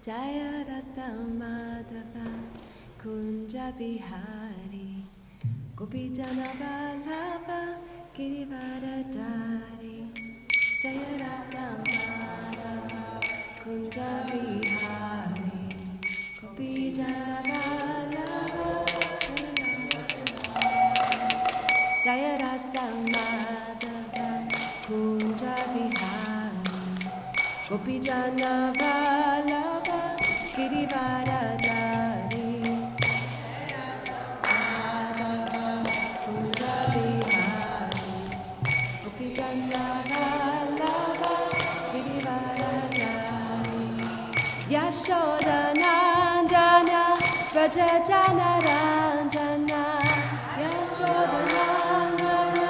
Jaya Radha Madhava Kunja Bihari Gopi Jana Vallabha Girivaradari Jaya Radha Madhava Kunja Bihari Gopi Jana Vallabha Jaya Radha Madhava Kunja Bihari Gopi Jana Vallabha Girivaradari Madhava Kunja Bihari Gopi Jana Vallabha Girivaradari Yashoda Nandana Raja Jana Ranjana Yashoda Nandana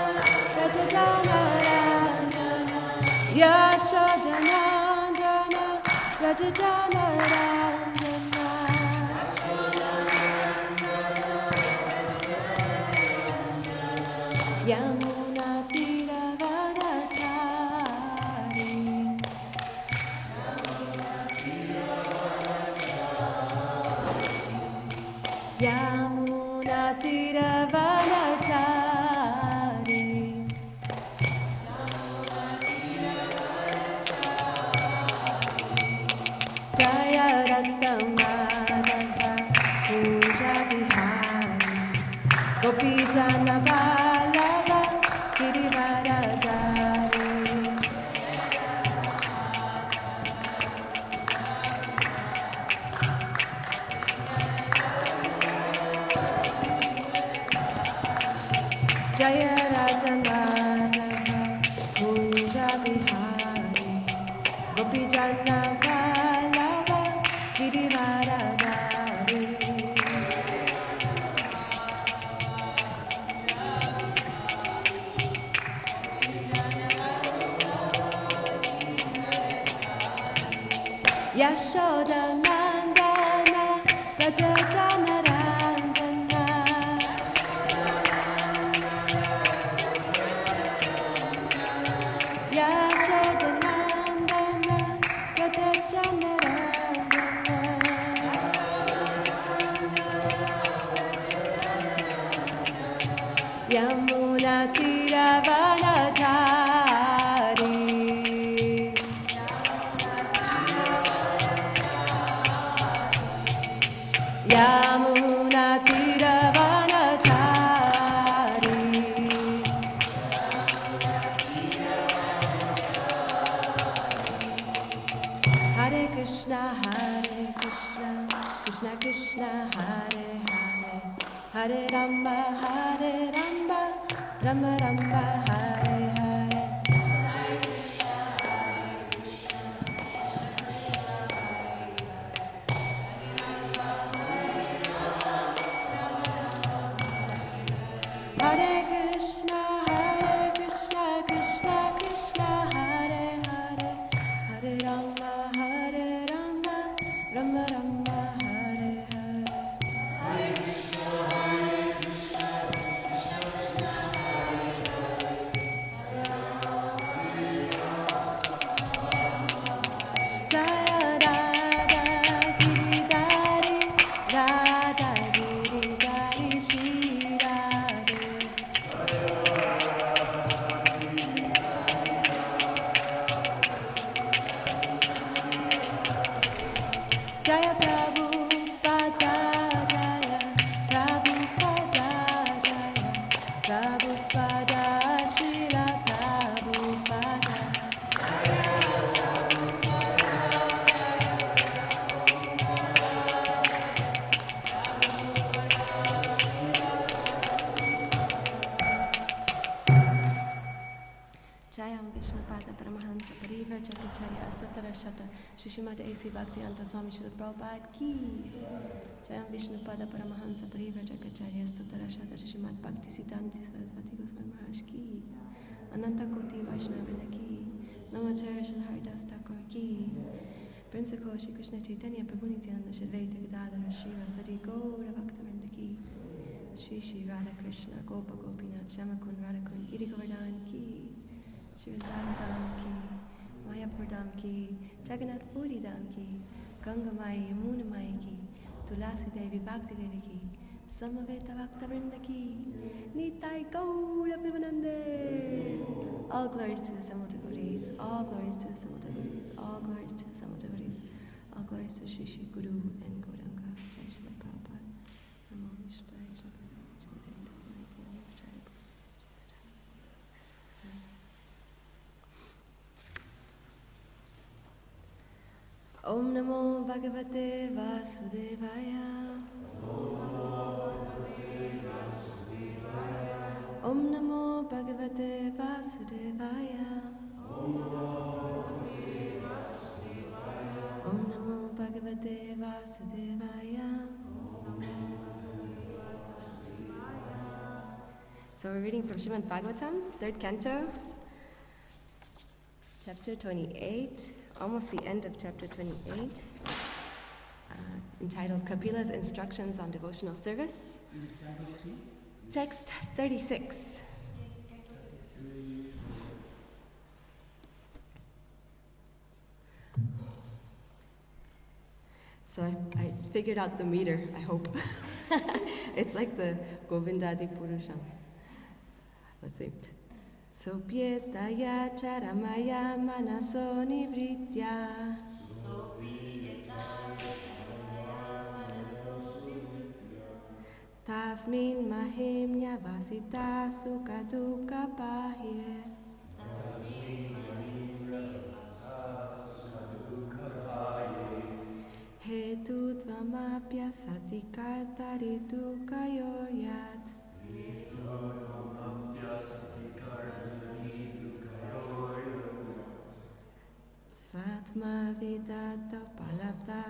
Raja Jana Ranjana Yashoda Nandana Raja Jana Ranjana Yamuna Tiravanachari Yamuna Tiravanachari Jaya Radha Madhava Kunja Bihari Gopi Jana Vallabha Girivaradari Jaya Radha Madhava Kunja Bihari Gopi Jana Vallabha Girivaradari Yashoda Nandana Raja Jana Ranjana Yashoda Nandana Raja Jana Ranjana Yamuna Tiravanachari Yamuna Tiravanachari Hare Krishna Krishna Krishna Hare Hare Hare Rama Rama Rama Hare Hare Hare Krishna Krishna Krishna Hare Hare Hare Rama Rama Rama Hare Hare Jaya Radha Giridhari Radha Giridhari Shri Radhe Jaya Prabhupada Jaya Prabhupada Jaya Prabhupada Srila Prabhupada Jayam Vishnupada Paramahansa Pariva Jakacharya Astotara Shata Shishimad A.C. Bhaktianta Swami Srila Prabhupada Ki Jayam Vishnupada Paramahansa Pariva Jakacharya Astotara Shata Shishimad Bhakti Siddhanti Saraswati Goswami Maharaj Ki Ananta Koti Vaishnavina Ki Namacharya Shri Haridas Thakur Ki Prince Shri Krishna Chaitanya Prabhu Nityananda Shri Advaita Gadadhara Shri Vasari Gaura Bhaktivinoda Ki Shri Shri Radha Krishna Gopa Gopinath Shamakun Radhakun Giri Govardhan Ki Shri Vrindavan Ki Mayapur Dham ki, Jagannath Puri Dham ki, Ganga Mai, Yamuna Mai ki, Tulasi Devi Bhakti Devi ki, Samaveta Bhakta Vrinda ki, Nitai Gaura Premanande. All glories to the Samul devotees, all glories to the Samul devotees, all glories to the Samul devotees, all glories to Shri Shri Guru and Gauranga. Jai Shri Prabhupada. Namo Vishnaya Jagannatha Jagannatha Swamitya Jai. Om Namo Bhagavate Vasudevaya. Om Namo Bhagavate Vasudevaya. Om Namo Bhagavate Vasudevaya. So we're reading from Srimad Bhagavatam, 3rd Canto, chapter 28, almost the end of chapter 28, entitled Kapila's Instructions on Devotional Service. Text 36. So I figured out the meter, I hope. It's like the Govindadi Purusham. Let's see. Sopyetaya charamaya manaso nivritya. Tasmin mahimnya vasita sukatuka pahye. Hetutvamapya satikartaritu kayoryat. Svatma vidata palabda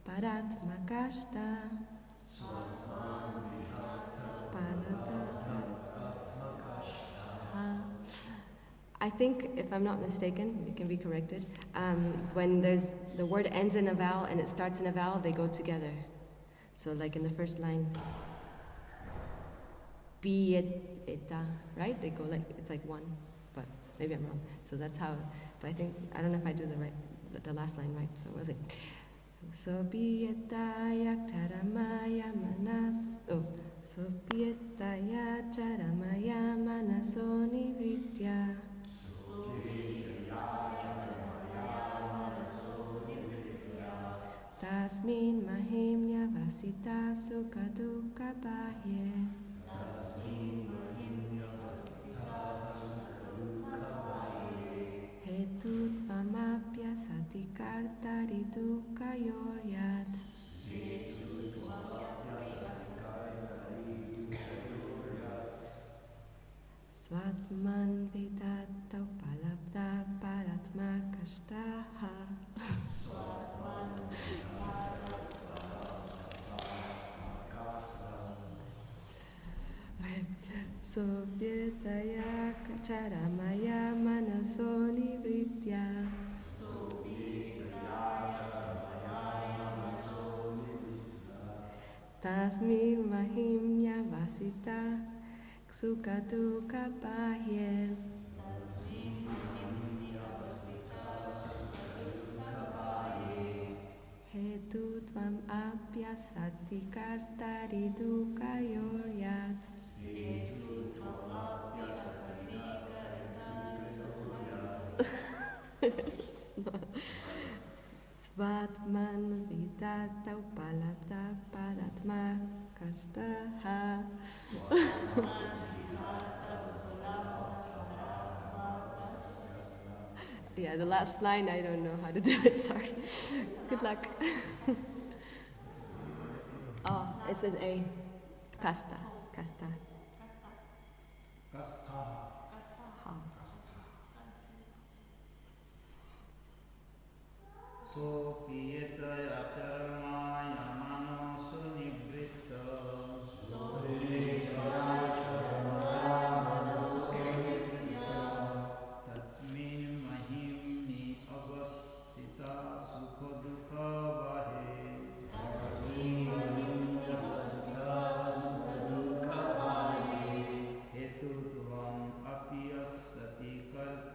paratmakashta. I think, if I'm not mistaken, you can be corrected, when the word ends in a vowel and it starts in a vowel, they go together. So like in the first line, eta, right? They go like, it's like one, but maybe I'm wrong. So that's how, but I don't know if I do the last line right, so was it? So bietaya charamaya manas, so bietaya charamaya manaso nivritya. Tasmin mahimnya vasita sukatuka bahye. Hetutvamapya satikartaritu kayoryat. Svatman vidata palabda paratmakashtaha. Sobhyetaya charamaya manaso nivritya. Tasmi mahimnya vasita sukatuka pahye. Hetutvam apyasati kartaritu kayoryat. Svatman vidata upalata paratma kastaha. Yeah, the last line, I don't know how to do it, sorry. Good luck. Oh, it's an A. Kasta. Kasta. Kasta. So piyetaya charamaya manaso nivritta. So piyetaya charamaya manaso nivritta. Tasmin mahimni avasita sukha dukha vahe. Tasmin mahimni avasita sukha dukha vahe. Hetutvam apiyasati karta.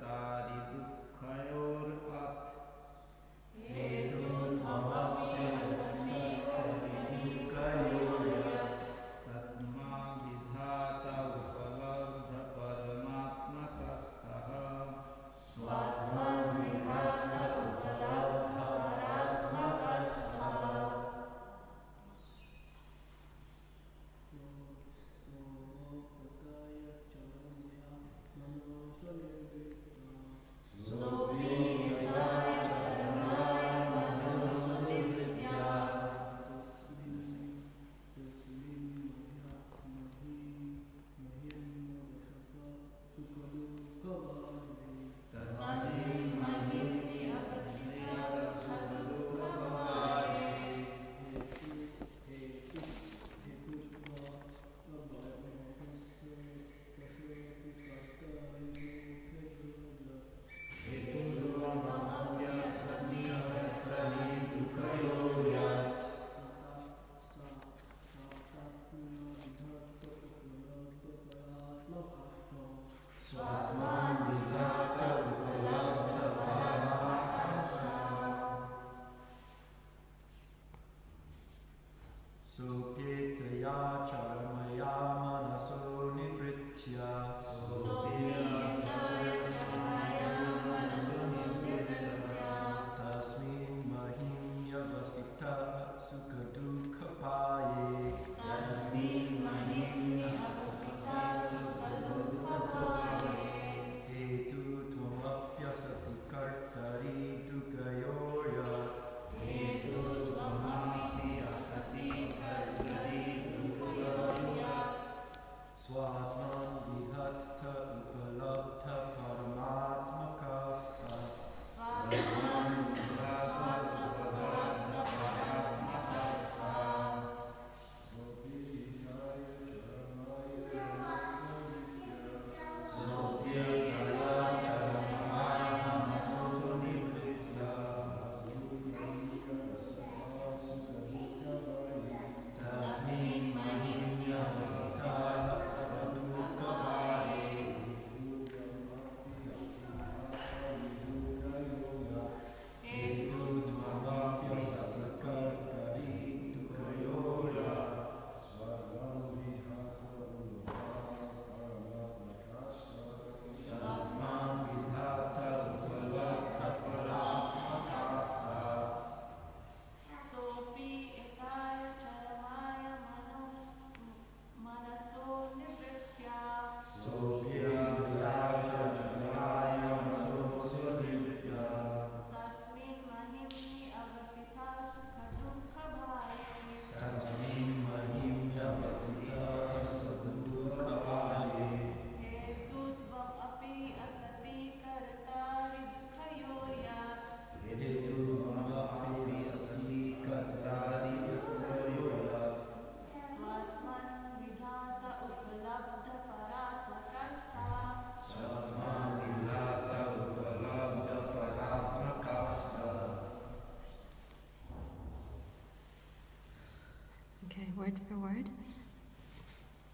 Okay, word for word.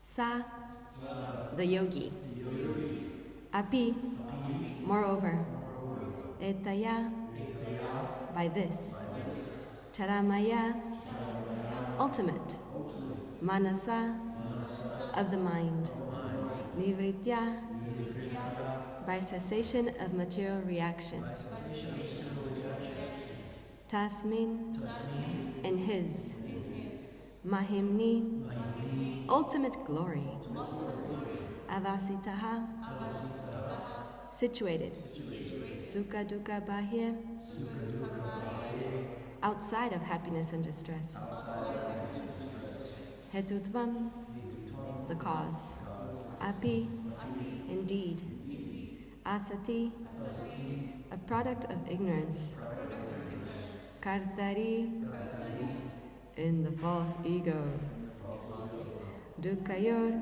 Sa, the yogi. Api, moreover. Etaya, by this. Charamaya, ultimate. Manasa, of the mind. Nivritya, by cessation of material reaction. Tasmin, in his. Mahimni, ultimate glory. Avasitaha, situated. Sukha dukkha bahya, outside of happiness and distress. Hetutvam, the cause. Api, indeed. Asati, a product of ignorance. Kartari, in the false ego. Dukkayor,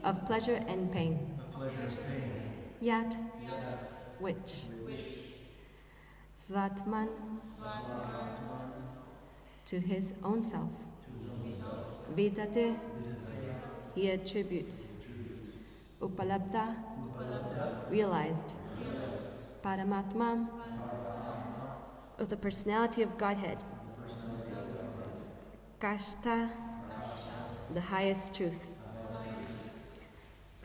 of pleasure and pain. Yat, which. Svatman, to his own self. Vidate, he attributes. Upalabdha, realized. Paramatma, of the personality of Godhead. Kashta, the highest truth.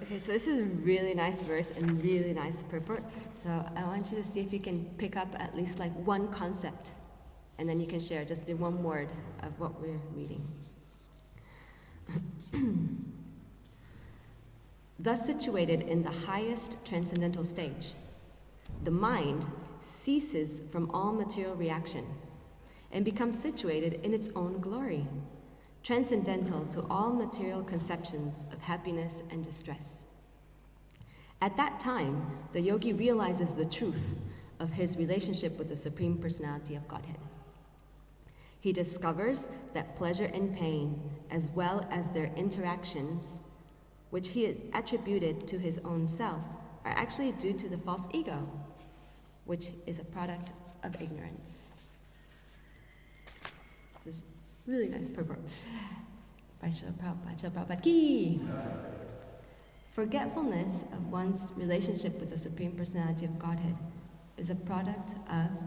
Okay, so this is a really nice verse and really nice purport. So I want you to see if you can pick up at least like one concept, and then you can share just in one word of what we're reading. Thus situated in the highest transcendental stage, the mind ceases from all material reaction and becomes situated in its own glory, transcendental to all material conceptions of happiness and distress. At that time, the yogi realizes the truth of his relationship with the Supreme Personality of Godhead. He discovers that pleasure and pain, as well as their interactions, which he had attributed to his own self, are actually due to the false ego, which is a product of ignorance. This is really nice purport. By Srila Prabhupada. Srila Prabhupada ki! Forgetfulness of one's relationship with the Supreme Personality of Godhead is a product of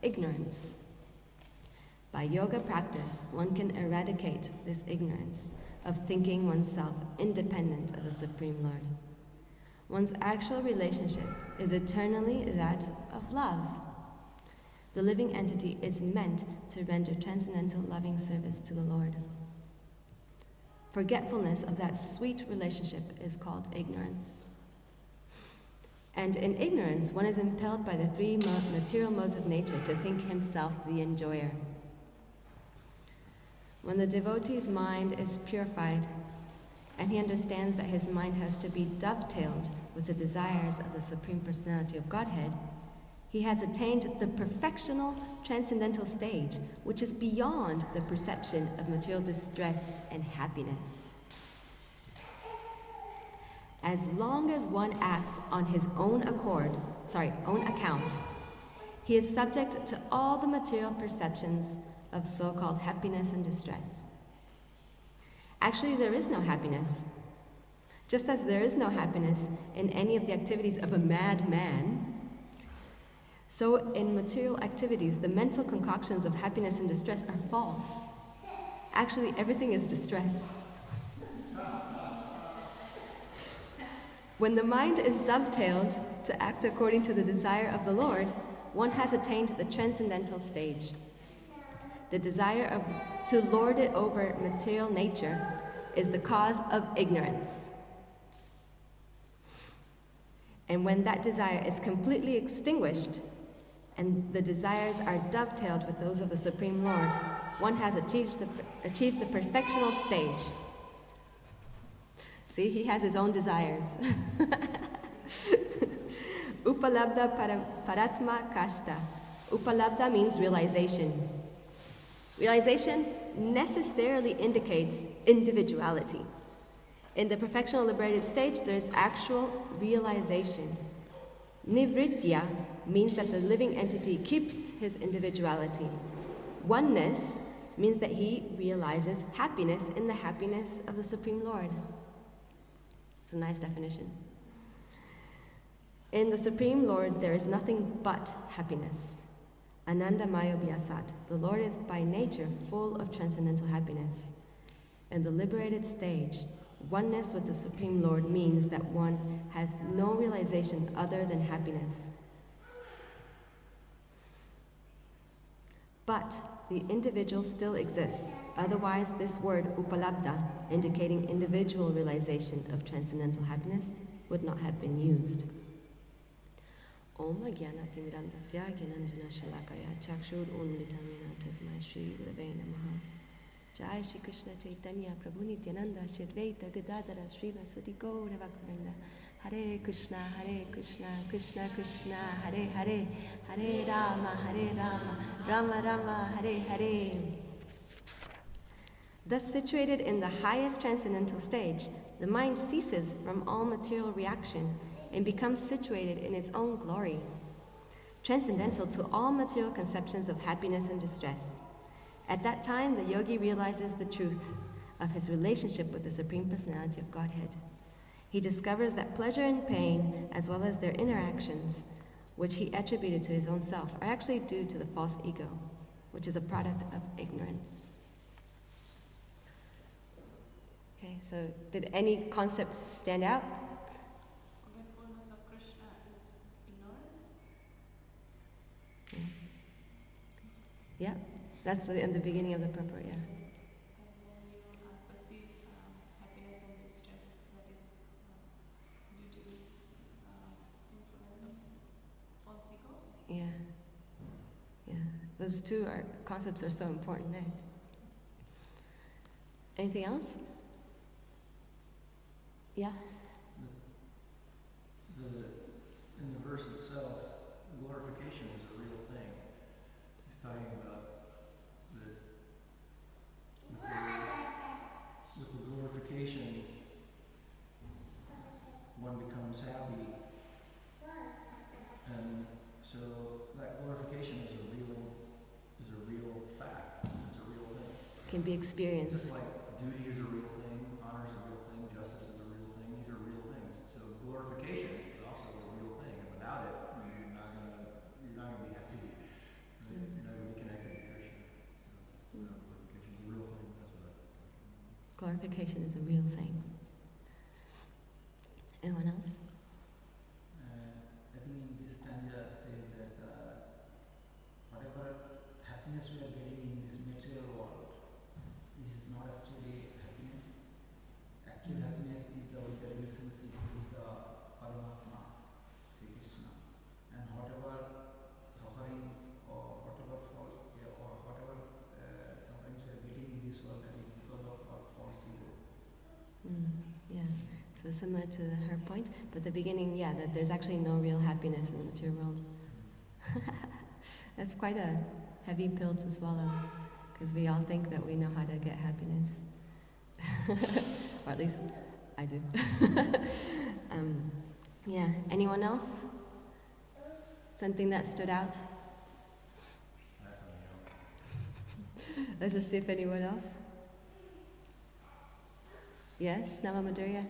ignorance. By yoga practice, one can eradicate this ignorance of thinking oneself independent of the Supreme Lord. One's actual relationship is eternally that of love. The living entity is meant to render transcendental loving service to the Lord. Forgetfulness of that sweet relationship is called ignorance. And in ignorance, one is impelled by the three material modes of nature to think himself the enjoyer. When the devotee's mind is purified, and he understands that his mind has to be dovetailed with the desires of the Supreme Personality of Godhead, He has attained the perfectional transcendental stage, which is beyond the perception of material distress and happiness. As long as one acts on his own account, he is subject to all the material perceptions of so-called happiness and distress. Actually, there is no happiness. Just as there is no happiness in any of the activities of a madman, so in material activities, the mental concoctions of happiness and distress are false. Actually, everything is distress. When the mind is dovetailed to act according to the desire of the Lord, one has attained the transcendental stage. The desire to lord it over material nature is the cause of ignorance. And when that desire is completely extinguished, and the desires are dovetailed with those of the Supreme Lord, one has achieved the perfectional stage. See, he has his own desires. Upalabdha paratma kashta. Upalabdha means realization. Realization necessarily indicates individuality. In the perfectional liberated stage, there is actual realization. Nivritya means that the living entity keeps his individuality. Oneness means that he realizes happiness in the happiness of the Supreme Lord. It's a nice definition. In the Supreme Lord, there is nothing but happiness. Ananda Mayo Vyasat. The Lord is by nature full of transcendental happiness. In the liberated stage, oneness with the Supreme Lord means that one has no realization other than happiness. But the individual still exists. Otherwise, this word upalabdha, indicating individual realization of transcendental happiness, would not have been used. Om Jnana Timirandasya Jnanjana Shalakaya Chakshur Unlitamena Tasmai Shri Gurave Namaha. Jai Shri Krishna Chaitanya Prabhu Nityananda Shri Advaita Gadadara Srila Sati Gaura Bhaktivinoda. Hare Krishna, Krishna Krishna, Hare Hare, Hare Rama, Rama Rama, Hare Hare. Thus situated in the highest transcendental stage, the mind ceases from all material reaction and becomes situated in its own glory, transcendental to all material conceptions of happiness and distress. At that time, the yogi realizes the truth of his relationship with the Supreme Personality of Godhead. He discovers that pleasure and pain, as well as their interactions, which he attributed to his own self, are actually due to the false ego, which is a product of ignorance. Okay, so did any concepts stand out? Forgetfulness of Krishna is ignorance? Yeah, that's in the beginning of the purport, yeah. Yeah. Those two concepts are so important, eh? Anything else? Yeah? In the verse itself, glorification is a real thing. He's talking about that with the glorification, one becomes happy. And so that glorification is a real fact. It's a real thing. Can be experienced. Just like duty is a real thing, honor is a real thing, justice is a real thing. These are real things. So glorification is also a real thing. And without it, you're not gonna be happy. You're not gonna be connected to Krishna. So glorification is a real thing. That's what Glorification is a real thing. Anyone else? I think in this stanza says that whatever happiness we are getting in this material world, this is not actually happiness. Actual happiness is the relationship with the Paramatma, Sri Krishna. And whatever sufferings or whatever false or whatever sufferings we are getting in this world, that is because of our false ego. Yeah. So similar to her point, but the beginning, that there's actually no real happiness in the material world. That's quite a heavy pill to swallow, because we all think that we know how to get happiness. Or at least I do. Yeah, anyone else? Something that stood out? I have something else. Let's just see if anyone else. Yes, Nama Madhurya?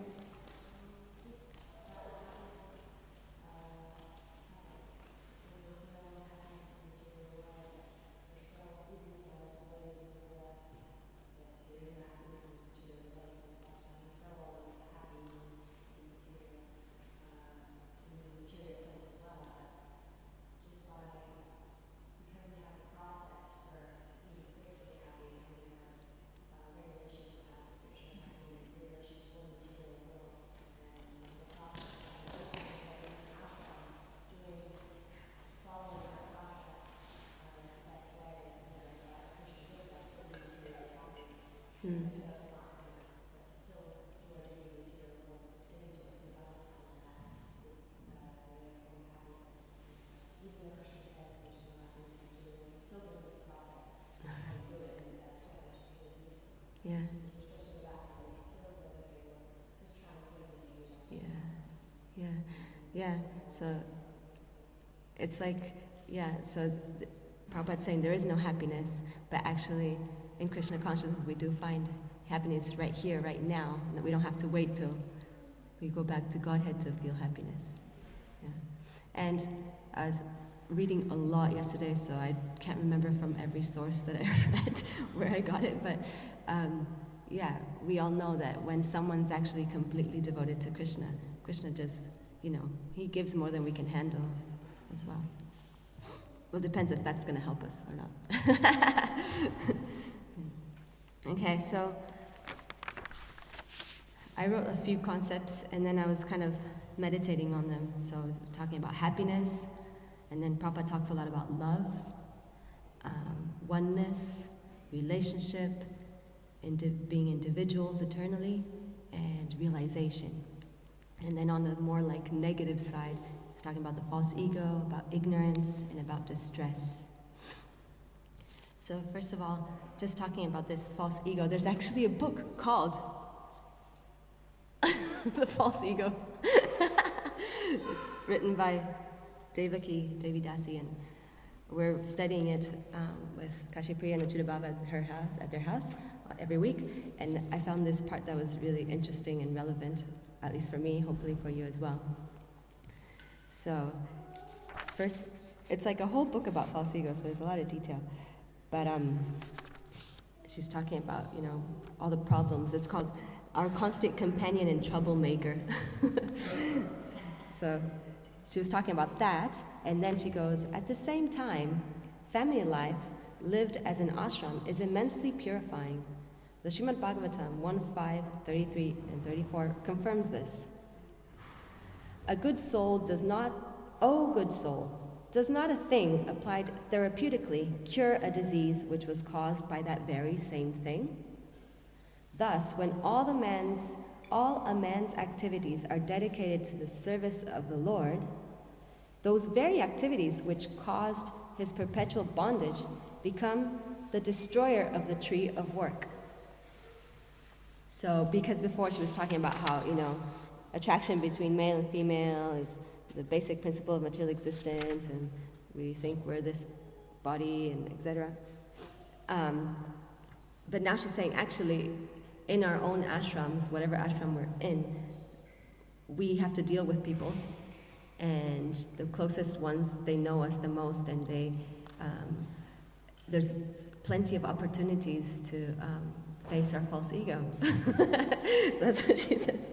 Hmm. Yeah. Yeah. Yeah. Yeah. So it's like, yeah, so Prabhupada's saying there is no happiness, but actually in Krishna consciousness we do find happiness right here, right now, and that we don't have to wait till we go back to Godhead to feel happiness. Yeah. And I was reading a lot yesterday, so I can't remember from every source that I read where I got it, but yeah, we all know that when someone's actually completely devoted to Krishna, Krishna just, he gives more than we can handle as well. Well, it depends if that's going to help us or not. Okay, so I wrote a few concepts and then I was kind of meditating on them. So I was talking about happiness, and then Prabhupada talks a lot about love, oneness, relationship, being individuals eternally, and realization. And then on the more like negative side, he's talking about the false ego, about ignorance, and about distress. So first of all, just talking about this false ego, there's actually a book called The False Ego. It's written by Devi Dasi, and we're studying it with Kashipriya and Uchudabhava at their house every week. And I found this part that was really interesting and relevant, at least for me, hopefully for you as well. So first, it's like a whole book about false ego, so there's a lot of detail. But she's talking about, all the problems. It's called Our Constant Companion and Troublemaker. So she was talking about that, and then she goes, at the same time, family life lived as an ashram is immensely purifying. The Srimad Bhagavatam 1.5, 33 and 34 confirms this. A good soul does not a thing applied therapeutically cure a disease which was caused by that very same thing? Thus, when all a man's activities are dedicated to the service of the Lord, those very activities which caused his perpetual bondage become the destroyer of the tree of work. So, because before she was talking about how, attraction between male and female is the basic principle of material existence, and we think we're this body, and etc. But now she's saying, actually, in our own ashrams, whatever ashram we're in, we have to deal with people, and the closest ones, they know us the most, and there's plenty of opportunities to face our false ego. That's what she says.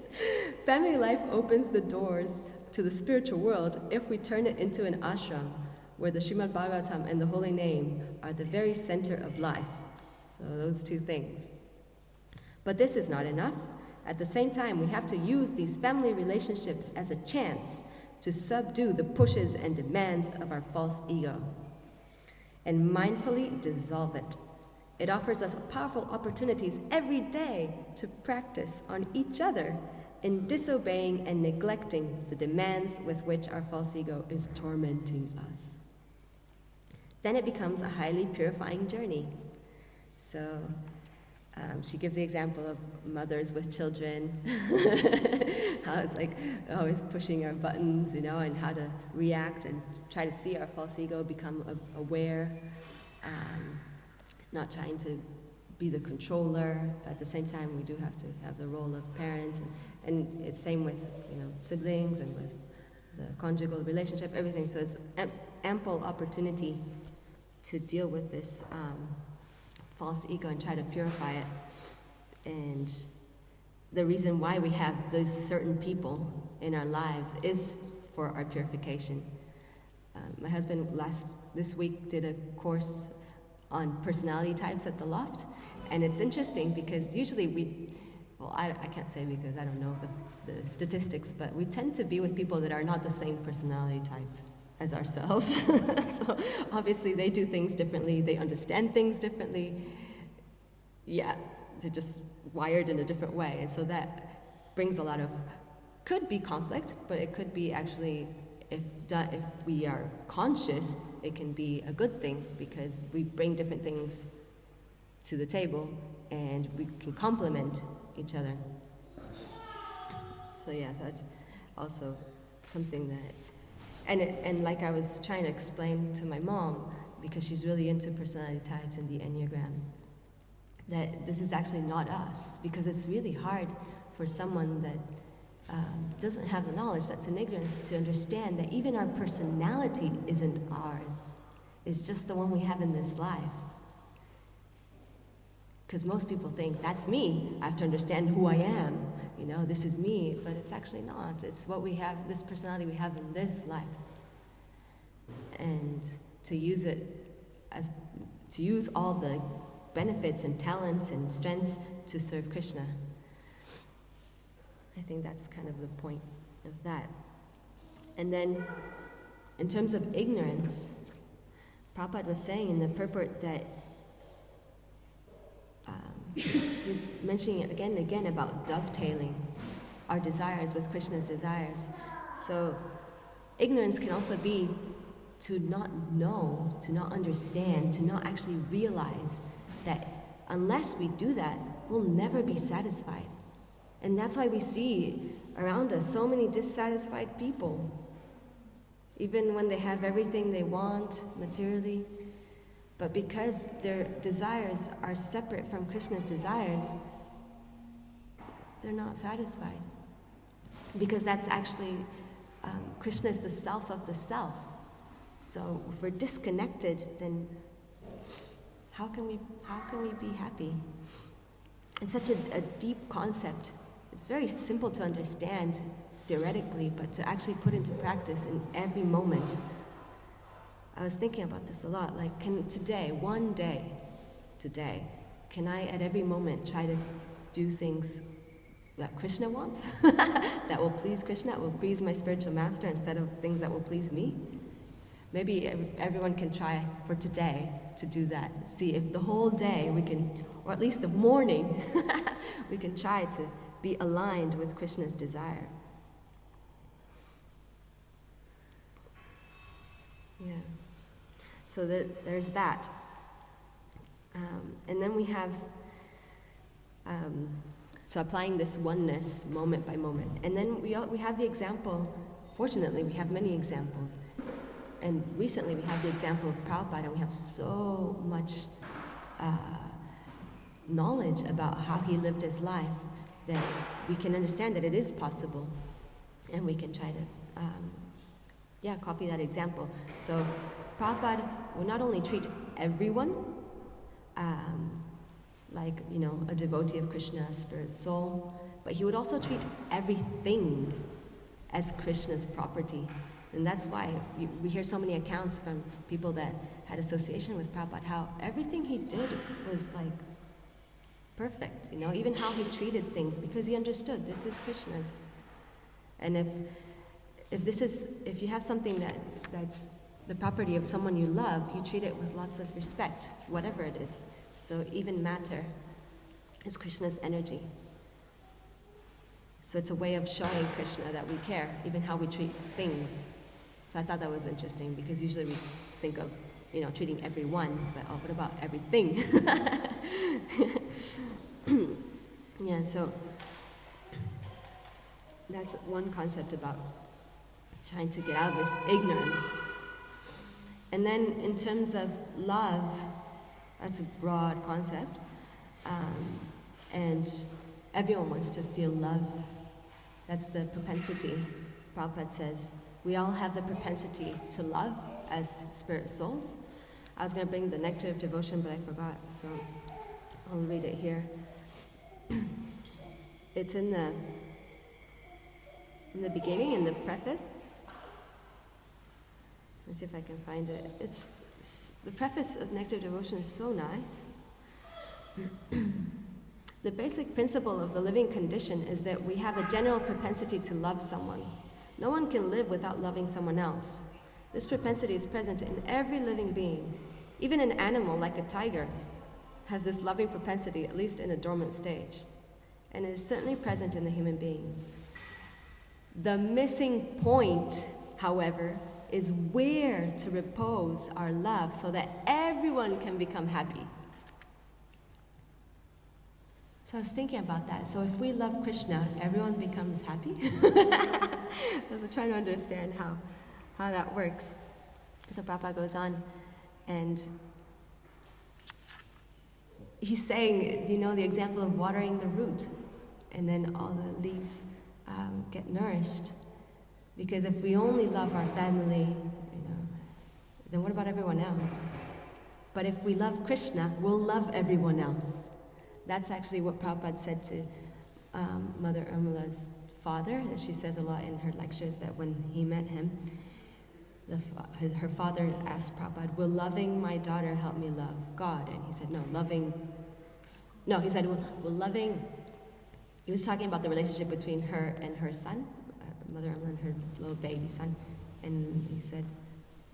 Family life opens the doors to the spiritual world if we turn it into an ashram where the Srimad Bhagavatam and the holy name are the very center of life. So those two things. But this is not enough. At the same time, we have to use these family relationships as a chance to subdue the pushes and demands of our false ego and mindfully dissolve it. It offers us powerful opportunities every day to practice on each other in disobeying and neglecting the demands with which our false ego is tormenting us. then it becomes a highly purifying journey. So she gives the example of mothers with children, how it's like always pushing our buttons, and how to react and try to see our false ego, become aware, not trying to be the controller, but at the same time we do have to have the role of parent, and it's same with siblings and with the conjugal relationship, everything. So it's ample opportunity to deal with this false ego and try to purify it. And the reason why we have those certain people in our lives is for our purification. My husband this week did a course on personality types at the Loft, and it's interesting because usually I can't say because I don't know the statistics, but we tend to be with people that are not the same personality type as ourselves. So obviously they do things differently, they understand things differently. Yeah, they're just wired in a different way, and so that brings a lot of, could be conflict, but it could be actually, if we are conscious, it can be a good thing because we bring different things to the table and we can complement each other. So yeah, that's also something that, and like I was trying to explain to my mom, because she's really into personality types and the Enneagram, that this is actually not us, because it's really hard for someone that doesn't have the knowledge, that's in ignorance, to understand that even our personality isn't ours. It's just the one we have in this life. Because most people think, that's me, I have to understand who I am, this is me, but it's actually not. It's what we have, this personality we have in this life. And to use all the benefits and talents and strengths to serve Krishna. I think that's kind of the point of that. And then, in terms of ignorance, Prabhupada was saying in the purport that he's mentioning it again and again about dovetailing our desires with Krishna's desires. So ignorance can also be to not know, to not understand, to not actually realize that unless we do that, we'll never be satisfied. And that's why we see around us so many dissatisfied people. Even when they have everything they want materially, but because their desires are separate from Krishna's desires, they're not satisfied. Because that's actually, Krishna is the self of the self. So if we're disconnected, then how can we be happy? It's such a deep concept. It's very simple to understand theoretically, but to actually put into practice in every moment. I was thinking about this a lot, like one day, can I at every moment try to do things that Krishna wants, that will please Krishna, that will please my spiritual master, instead of things that will please me? Maybe everyone can try for today to do that. See if the whole day we can, or at least the morning, we can try to be aligned with Krishna's desire. Yeah. So there's that. And then we have, so applying this oneness moment by moment. And then we have the example, fortunately we have many examples. And recently we have the example of Prabhupada, and we have so much knowledge about how he lived his life that we can understand that it is possible. And we can try to copy that example. So Prabhupada will not only treat everyone like, a devotee of Krishna, a spirit soul, but he would also treat everything as Krishna's property. And that's why we hear so many accounts from people that had association with Prabhupada, how everything he did was like perfect, even how he treated things, because he understood this is Krishna's. And if you have something that's the property of someone you love, you treat it with lots of respect, whatever it is. So even matter is Krishna's energy. So it's a way of showing Krishna that we care, even how we treat things. So I thought that was interesting, because usually we think of treating everyone, but what about everything? Yeah, so that's one concept about trying to get out of this ignorance. And then in terms of love, that's a broad concept, and everyone wants to feel love. That's the propensity. Prabhupada says, we all have the propensity to love as spirit souls. I was going to bring the Nectar of Devotion, but I forgot, so I'll read it here. It's in the beginning, in the preface. Let's see if I can find it. The preface of Nectar of Devotion is so nice. The basic principle of the living condition is that we have a general propensity to love someone. No one can live without loving someone else. This propensity is present in every living being. Even an animal like a tiger has this loving propensity, at least in a dormant stage. And it is certainly present in the human beings. The missing point, however, is where to repose our love so that everyone can become happy. So I was thinking about that. So if we love Krishna, everyone becomes happy? I was trying to understand how that works. So Prabhupada goes on, and he's saying, the example of watering the root, and then all the leaves get nourished. Because if we only love our family, then what about everyone else? But if we love Krishna, we'll love everyone else. That's actually what Prabhupada said to Mother Urmila's father, that she says a lot in her lectures, that when he met him, her father asked Prabhupada, will loving my daughter help me love God? And he said, he said, will loving, he was talking about the relationship between her and her son, Mother Urmila and her little baby son, and he said,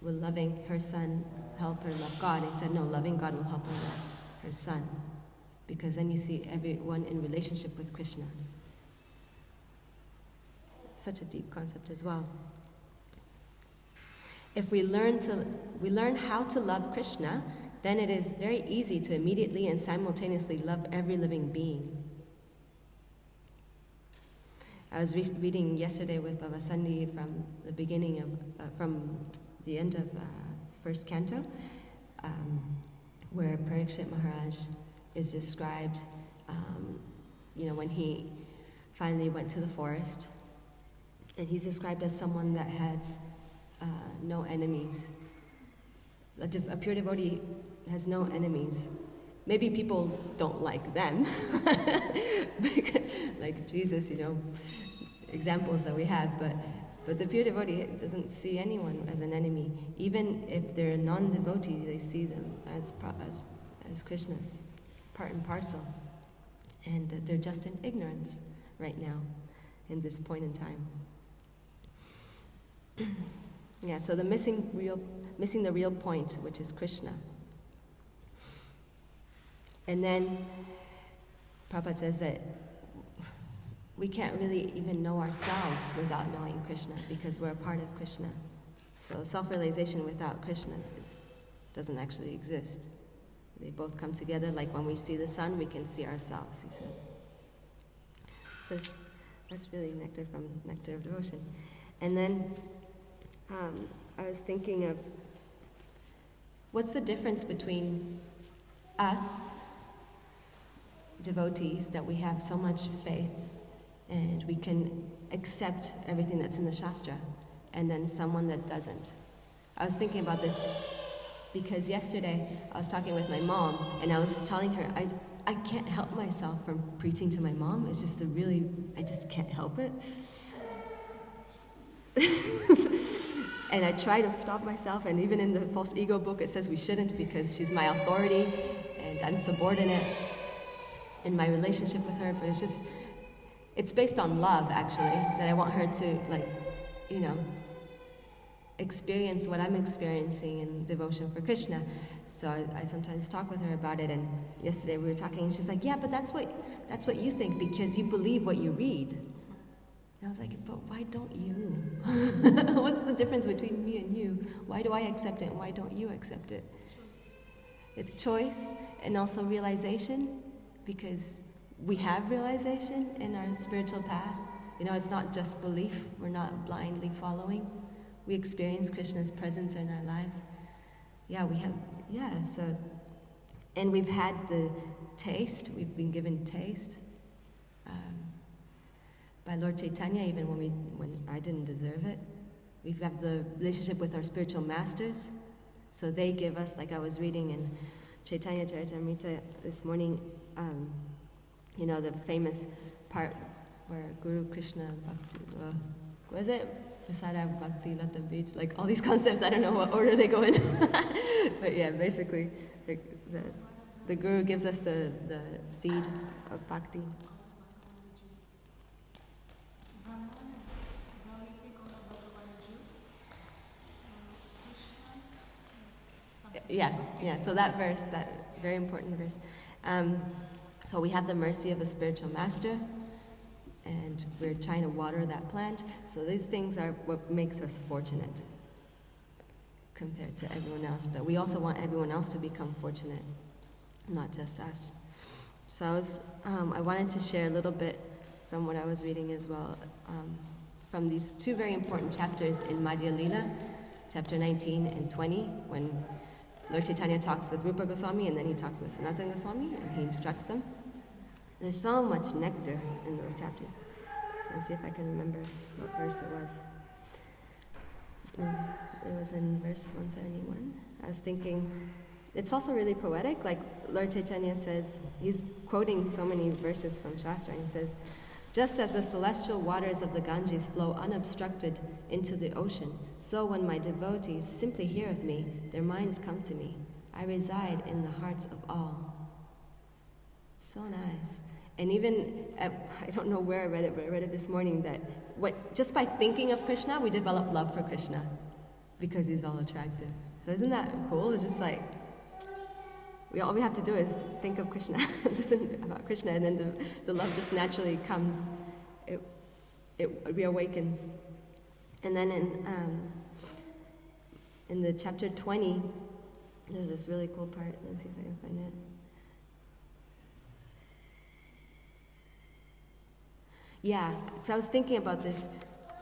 will loving her son help her love God? And he said, no, loving God will help her love her son, because then you see everyone in relationship with Krishna. Such a deep concept as well. If we learn how to love Krishna, then it is very easy to immediately and simultaneously love every living being. I was reading yesterday with Baba Sandi from the beginning of, from the end of first canto, where Parikshit Maharaj is described, when he finally went to the forest, and he's described as someone that has no enemies. A pure devotee has no enemies. Maybe people don't like them, like Jesus, examples that we have, but the pure devotee doesn't see anyone as an enemy. Even if they're a non-devotee, they see them as Krishna's part and parcel. And they're just in ignorance right now, in this point in time. Yeah, so the missing the real point, which is Krishna. And then Prabhupada says that we can't really even know ourselves without knowing Krishna, because we're a part of Krishna. So self-realization without Krishna doesn't actually exist. They both come together, like when we see the sun, we can see ourselves, he says. That's really nectar from Nectar of Devotion. And then I was thinking of what's the difference between us, devotees, that we have so much faith and we can accept everything that's in the Shastra, and then someone that doesn't. I was thinking about this because yesterday I was talking with my mom, and I was telling her I can't help myself from preaching to my mom. It's just I just can't help it. And I try to stop myself, and even in the False Ego book it says we shouldn't, because she's my authority and I'm subordinate in my relationship with her, but it's based on love, actually, that I want her to, experience what I'm experiencing in devotion for Krishna. So I sometimes talk with her about it, and yesterday we were talking, and she's like, yeah, but that's what you think, because you believe what you read. And I I was like, but why don't you? What's the difference between me and you? Why do I accept it and why don't you accept it? It's choice and also realization, because we have realization in our spiritual path. You know, it's not just belief. We're not blindly following. We experience Krishna's presence in our lives. And we've had the taste, we've been given taste by Lord Chaitanya, even when I didn't deserve it. We've got the relationship with our spiritual masters. So they give us, like I was reading in Chaitanya Charitamrita this morning, the famous part where Guru Krishna Bhakti, was it? Prasada Bhakti Lata Beach, like all these concepts, I don't know what order they go in. But yeah, basically, the Guru gives us the seed of Bhakti. Yeah, so that verse, that very important verse. So we have the mercy of a spiritual master, and we're trying to water that plant. So these things are what makes us fortunate compared to everyone else. But we also want everyone else to become fortunate, not just us. So I wanted to share a little bit from what I was reading as well, from these two very important chapters in Madhya Lila, chapter 19 and 20, when Lord Chaitanya talks with Rupa Goswami and then he talks with Sanatana Goswami and he instructs them. There's so much nectar in those chapters. So let's see if I can remember what verse it was. It was in verse 171. I was thinking, it's also really poetic. Like Lord Chaitanya says, he's quoting so many verses from Shastra, and he says, just as the celestial waters of the Ganges flow unobstructed into the ocean, so when my devotees simply hear of me, their minds come to me. I reside in the hearts of all. So nice. And even, I don't know where I read it, but I read it this morning, that just by thinking of Krishna, we develop love for Krishna, because he's all attractive. So isn't that cool? It's just like, all we have to do is think of Krishna, listen about Krishna, and then the love just naturally comes. It reawakens. And then in the chapter 20, there's this really cool part. Let's see if I can find it. Yeah, so I was thinking about this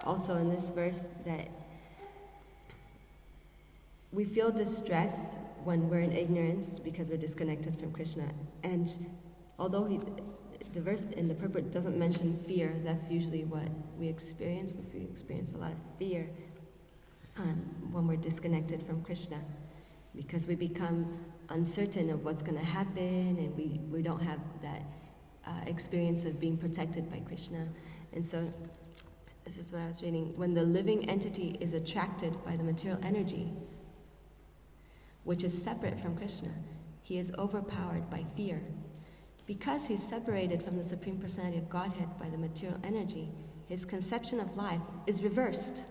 also in this verse, that we feel distress when we're in ignorance because we're disconnected from Krishna. And although the verse in the purport doesn't mention fear, that's usually what we experience. We experience a lot of fear when we're disconnected from Krishna, because we become uncertain of what's going to happen, and we don't have that experience of being protected by Krishna. And so this is what I was reading. When the living entity is attracted by the material energy, which is separate from Krishna, he is overpowered by fear. Because he's separated from the Supreme Personality of Godhead by the material energy, his conception of life is reversed.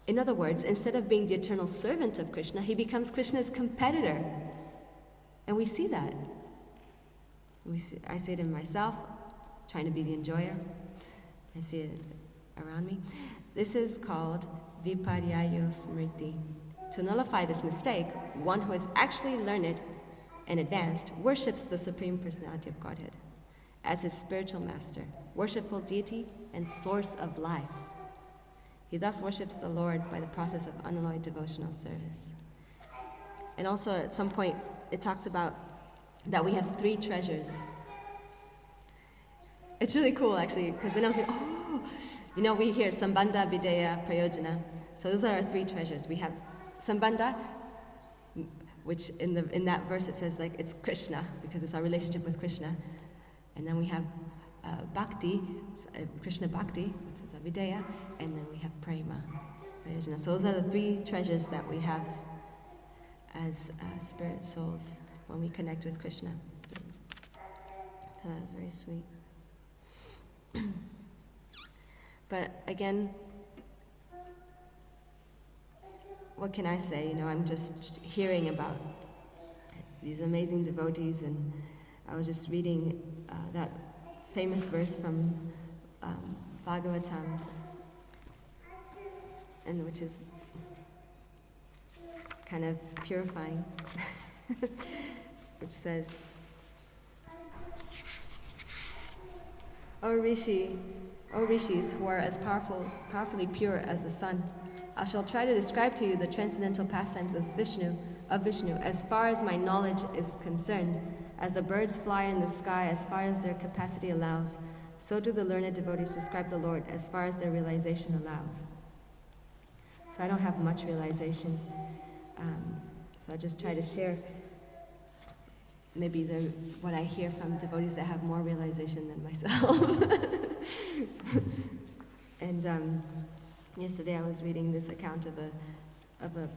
In other words, instead of being the eternal servant of Krishna, he becomes Krishna's competitor. And we see that. I see it in myself, trying to be the enjoyer. I see it around me. This is called viparyayo smriti. To nullify this mistake, one who is actually learned and advanced worships the Supreme Personality of Godhead as his spiritual master, worshipful deity, and source of life. He thus worships the Lord by the process of unalloyed devotional service. And also at some point it talks about that we have 3 treasures. It's really cool actually, because then I was like, we hear Sambandha, Videya, Prayojana. So those are our 3 treasures. We have Sambandha, which in that verse it says like it's Krishna, because it's our relationship with Krishna. And then we have Bhakti, Krishna Bhakti, which is a Videya, and then we have Prema, Prayojana. So those are the 3 treasures that we have as spirit souls when we connect with Krishna. So that was very sweet. But again, what can I say? I'm just hearing about these amazing devotees, and I was just reading that famous verse from Bhagavatam, and which is kind of purifying, which says, O Rishis who are as powerfully pure as the sun, I shall try to describe to you the transcendental pastimes of Vishnu, as far as my knowledge is concerned. As the birds fly in the sky as far as their capacity allows, so do the learned devotees describe the Lord as far as their realization allows. So I don't have much realization, so I just try to share maybe what I hear from devotees that have more realization than myself. And yesterday I was reading this account of a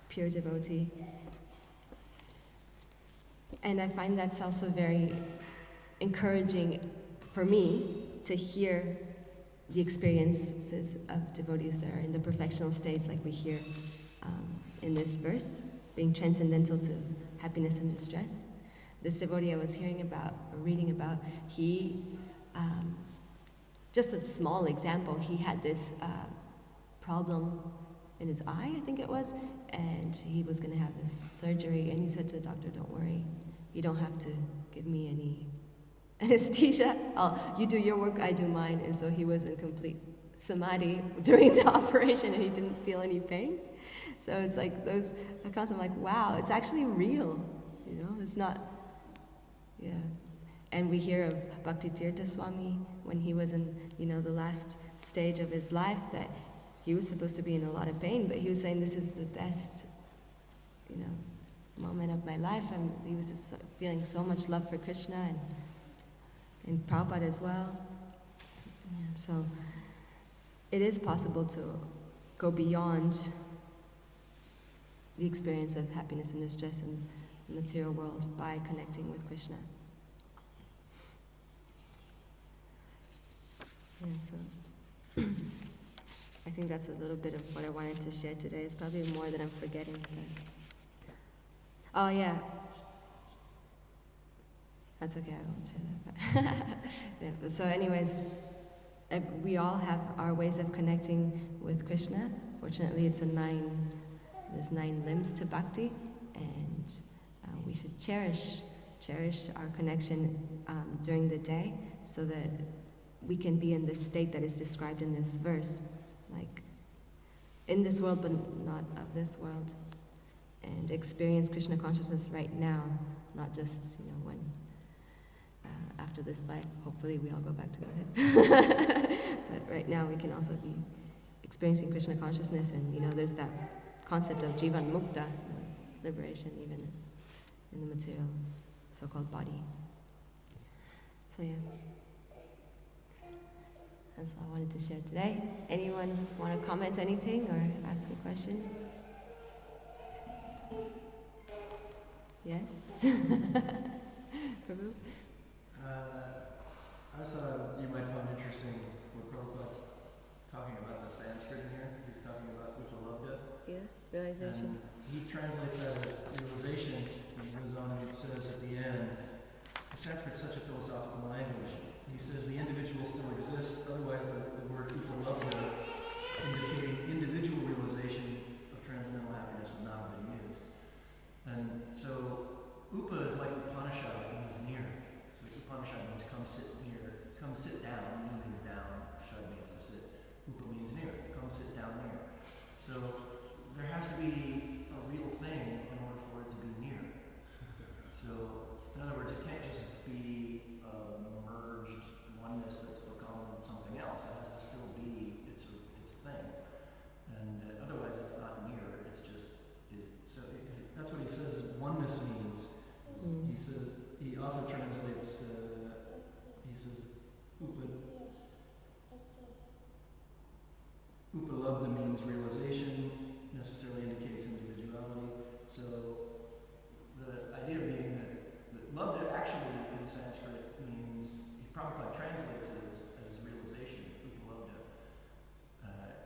pure devotee, and I find that's also very encouraging for me to hear the experiences of devotees that are in the perfectional stage, like we hear in this verse, being transcendental to happiness and distress. This devotee I was reading about, he, just a small example, he had this problem in his eye, I think it was, and he was going to have this surgery, and he said to the doctor, don't worry, you don't have to give me any anesthesia. You do your work, I do mine. And so he was in complete samadhi during the operation, and he didn't feel any pain. So it's like those accounts, I'm like, wow, it's actually real, it's not, yeah. And we hear of Bhakti Tirtha Swami when he was in, the last stage of his life, that he was supposed to be in a lot of pain, but he was saying, this is the best, moment of my life, and he was just feeling so much love for Krishna and Prabhupada as well. Yeah, so it is possible to go beyond the experience of happiness and distress in the material world by connecting with Krishna. Yeah, so I think that's a little bit of what I wanted to share today. It's probably more that I'm forgetting. But oh yeah, that's okay, I won't share that. Yeah, so anyways, we all have our ways of connecting with Krishna. Fortunately, there's 9 limbs to bhakti, and we should cherish our connection during the day, so that we can be in this state that is described in this verse, like in this world but not of this world, and experience Krishna consciousness right now, not just when after this life, hopefully we all go back to Godhead. But right now we can also be experiencing Krishna consciousness, and there's that concept of jivan mukta, liberation even in the material so-called body. So yeah, that's all I wanted to share today. Anyone want to comment anything or ask a question? Yes? Prabhu? I just thought you might find interesting what Prabhupada's talking about the Sanskrit in here, because he's talking about upalabdha. Yeah, realization. And he translates that as realization, and he goes on and it says at the end, the Sanskrit's such a philosophical language. He says the individual still exists, otherwise the word upalabdha, indicating individual realization of transcendental happiness, would not have been used. And so upa is like Upanishad, it means near. So Upanishad means come sit near. Come sit down, nu means down, shad means to sit. Upa means near, come sit down near. So there has to be a real thing in order for it to be near. So in other words, it can't just be a merged oneness that's become something else. It has to still be its thing. And otherwise it's not near, it's just is. So that's what he says oneness means. He says, he also translates, he says, upalabdha means realization, necessarily indicates individuality. So the idea being that labdha actually in Sanskrit means, Prabhupada translates it as realization, upalabdha,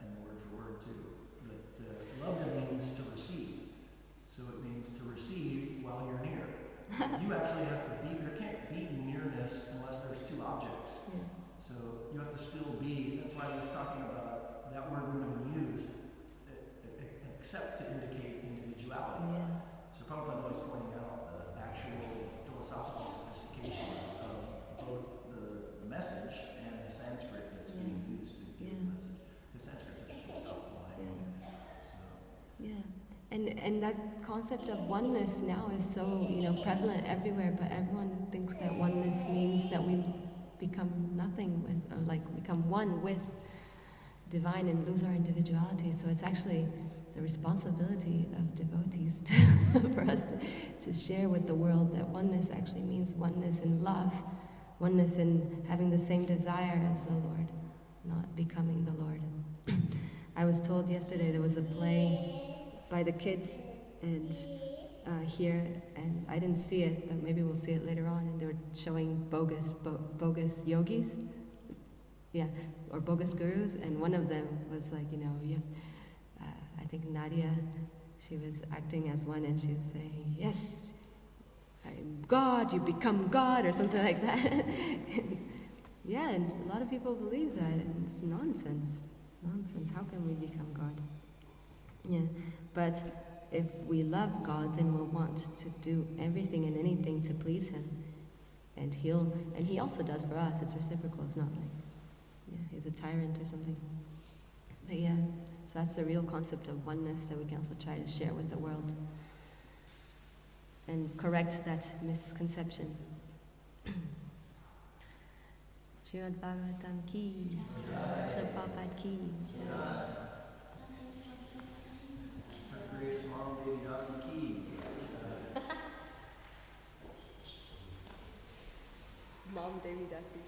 in the word for word too. But labdha means to receive. So it means to receive while you're near. You actually have to be, there can't be nearness unless there's two objects. Yeah. So you have duality. Yeah. So Prabhupada's always pointing out the actual philosophical sophistication of both the message and the Sanskrit that's being used to give the message. Because Sanskrit's such a philosophical language. So. Yeah. And that concept of oneness now is so, prevalent everywhere, but everyone thinks that oneness means that we become nothing with, or like become one with divine and lose our individuality. So it's actually the responsibility of devotees for us to share with the world that oneness actually means oneness in love, oneness in having the same desire as the Lord, not becoming the Lord. I was told yesterday there was a play by the kids and here, and I didn't see it, but maybe we'll see it later on, and they were showing bogus yogis, or bogus gurus, and one of them was like, I think Nadia, she was acting as one, and she was saying, yes, I'm God, you become God, or something like that. And a lot of people believe that, and it's nonsense. How can we become God? But if we love God, then we'll want to do everything and anything to please Him, and He also does for us. It's reciprocal. It's not like He's a tyrant or something. But so that's the real concept of oneness that we can also try to share with the world and correct that misconception. Srimad Bhagavatam ki, Prabhupada ki. Grace Mom Devi Dasi ki. Mom Devi Dasi.